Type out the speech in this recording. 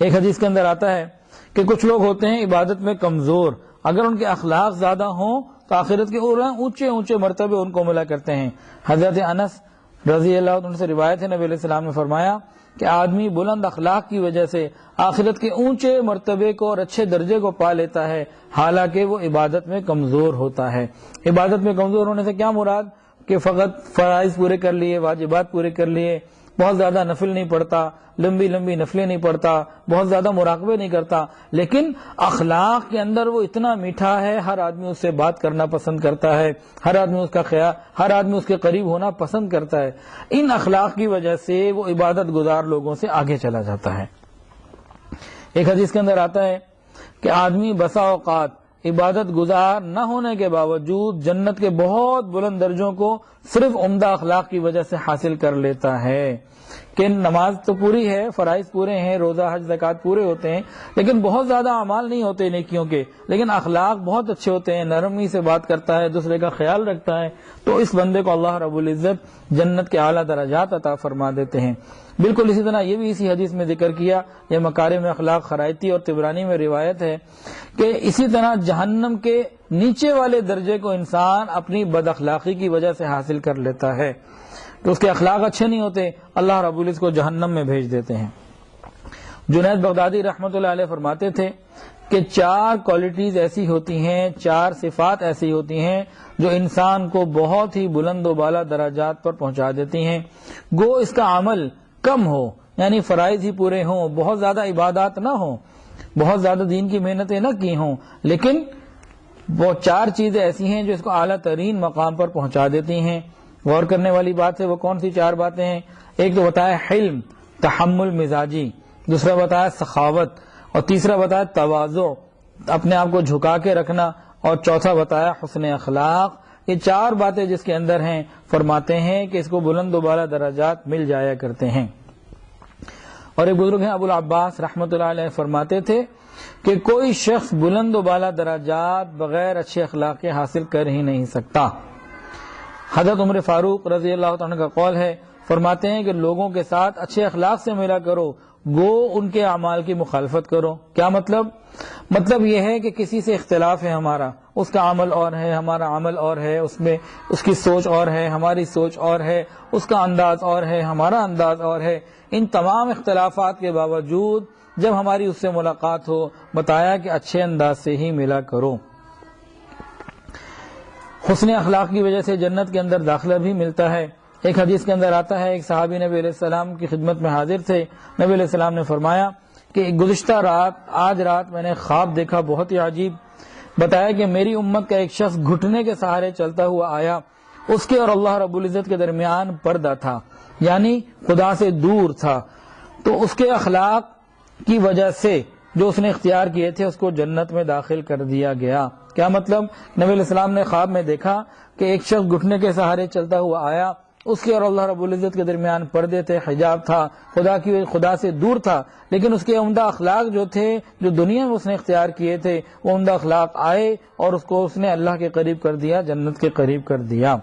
ایک حدیث کے اندر آتا ہے کہ کچھ لوگ ہوتے ہیں عبادت میں کمزور، اگر ان کے اخلاق زیادہ ہوں تو آخرت کے اونچے اونچے مرتبے ان کو ملا کرتے ہیں۔ حضرت انس رضی اللہ عنہ سے روایت ہے، نبی علیہ السلام نے فرمایا کہ آدمی بلند اخلاق کی وجہ سے آخرت کے اونچے مرتبے کو اور اچھے درجے کو پا لیتا ہے، حالانکہ وہ عبادت میں کمزور ہوتا ہے۔ عبادت میں کمزور ہونے سے کیا مراد؟ کہ فقط فرائض پورے کر لیے، واجبات پورے کر لیے، بہت زیادہ نفل نہیں پڑھتا، لمبی لمبی نفلیں نہیں پڑھتا، بہت زیادہ مراقبے نہیں کرتا، لیکن اخلاق کے اندر وہ اتنا میٹھا ہے، ہر آدمی اس سے بات کرنا پسند کرتا ہے، ہر آدمی اس کے قریب ہونا پسند کرتا ہے۔ ان اخلاق کی وجہ سے وہ عبادت گزار لوگوں سے آگے چلا جاتا ہے۔ ایک حدیث کے اندر آتا ہے کہ آدمی بسا اوقات عبادت گزار نہ ہونے کے باوجود جنت کے بہت بلند درجوں کو صرف عمدہ اخلاق کی وجہ سے حاصل کر لیتا ہے۔ کہ نماز تو پوری ہے، فرائض پورے ہیں، روزہ حج زکوٰۃ پورے ہوتے ہیں، لیکن بہت زیادہ اعمال نہیں ہوتے نیکیوں کے، لیکن اخلاق بہت اچھے ہوتے ہیں، نرمی سے بات کرتا ہے، دوسرے کا خیال رکھتا ہے، تو اس بندے کو اللہ رب العزت جنت کے اعلیٰ درجات عطا فرما دیتے ہیں۔ بالکل اسی طرح یہ بھی اسی حدیث میں ذکر کیا، یہ مکارم اخلاق خرائطی اور طبرانی میں روایت ہے کہ اسی طرح جہنم کے نیچے والے درجے کو انسان اپنی بد اخلاقی کی وجہ سے حاصل کر لیتا ہے، تو اس کے اخلاق اچھے نہیں ہوتے، اللہ رب العزت کو جہنم میں بھیج دیتے ہیں۔ جنید بغدادی رحمۃ اللہ علیہ فرماتے تھے کہ 4 کوالٹیز ایسی ہوتی ہیں، 4 صفات ایسی ہوتی ہیں جو انسان کو بہت ہی بلند و بالا درجات پر پہنچا دیتی ہیں۔ گو اس کا عمل کم ہو، یعنی فرائض ہی پورے ہوں، بہت زیادہ عبادات نہ ہوں، بہت زیادہ دین کی محنتیں نہ کی ہوں، لیکن وہ 4 چیزیں ایسی ہیں جو اس کو اعلیٰ ترین مقام پر پہنچا دیتی ہیں۔ غور کرنے والی بات ہے وہ کون سی 4 باتیں ہیں؟ ایک تو بتایا حلم، تحمل مزاجی، دوسرا بتایا سخاوت، اور تیسرا بتایا تواضع، اپنے آپ کو جھکا کے رکھنا، اور چوتھا بتایا حسن اخلاق۔ یہ 4 باتیں جس کے اندر ہیں، فرماتے ہیں کہ اس کو بلند و بالا درجات مل جایا کرتے ہیں۔ اور ایک بزرگ ہیں ابو العباس رحمۃ اللہ علیہ فرماتے تھے کہ کوئی شخص بلند و بالا درجات بغیر اچھے اخلاق کے حاصل کر ہی نہیں سکتا۔ حضرت عمر فاروق رضی اللہ عنہ کا قول ہے، فرماتے ہیں کہ لوگوں کے ساتھ اچھے اخلاق سے ملا کرو، گو ان کے اعمال کی مخالفت کرو۔ کیا مطلب؟ مطلب یہ ہے کہ کسی سے اختلاف ہے ہمارا، اس کا عمل اور ہے، ہمارا عمل اور ہے، اس میں اس کی سوچ اور ہے، ہماری سوچ اور ہے، اس کا انداز اور ہے، ہمارا انداز اور ہے، ان تمام اختلافات کے باوجود جب ہماری اس سے ملاقات ہو، بتایا کہ اچھے انداز سے ہی ملا کرو۔ حسن اخلاق کی وجہ سے جنت کے اندر داخلہ بھی ملتا ہے۔ ایک حدیث کے اندر آتا ہے، ایک صحابی نبی علیہ السلام کی خدمت میں حاضر تھے، نبی علیہ السلام نے فرمایا کہ گزشتہ رات، آج رات میں نے خواب دیکھا بہت ہی عجیب، بتایا کہ میری امت کا ایک شخص گھٹنے کے سہارے چلتا ہوا آیا، اس کے اور اللہ رب العزت کے درمیان پردہ تھا، یعنی خدا سے دور تھا، تو اس کے اخلاق کی وجہ سے جو اس نے اختیار کیے تھے اس کو جنت میں داخل کر دیا گیا۔ کیا مطلب؟ نبی علیہ السلام نے خواب میں دیکھا کہ ایک شخص گھٹنے کے سہارے چلتا ہوا آیا، اس کے اور اللہ رب العزت کے درمیان پردے تھے، حجاب تھا، خدا سے دور تھا، لیکن اس کے عمدہ اخلاق جو تھے، جو دنیا میں اس نے اختیار کیے تھے، وہ عمدہ اخلاق آئے اور اس کو اس نے اللہ کے قریب کر دیا، جنت کے قریب کر دیا۔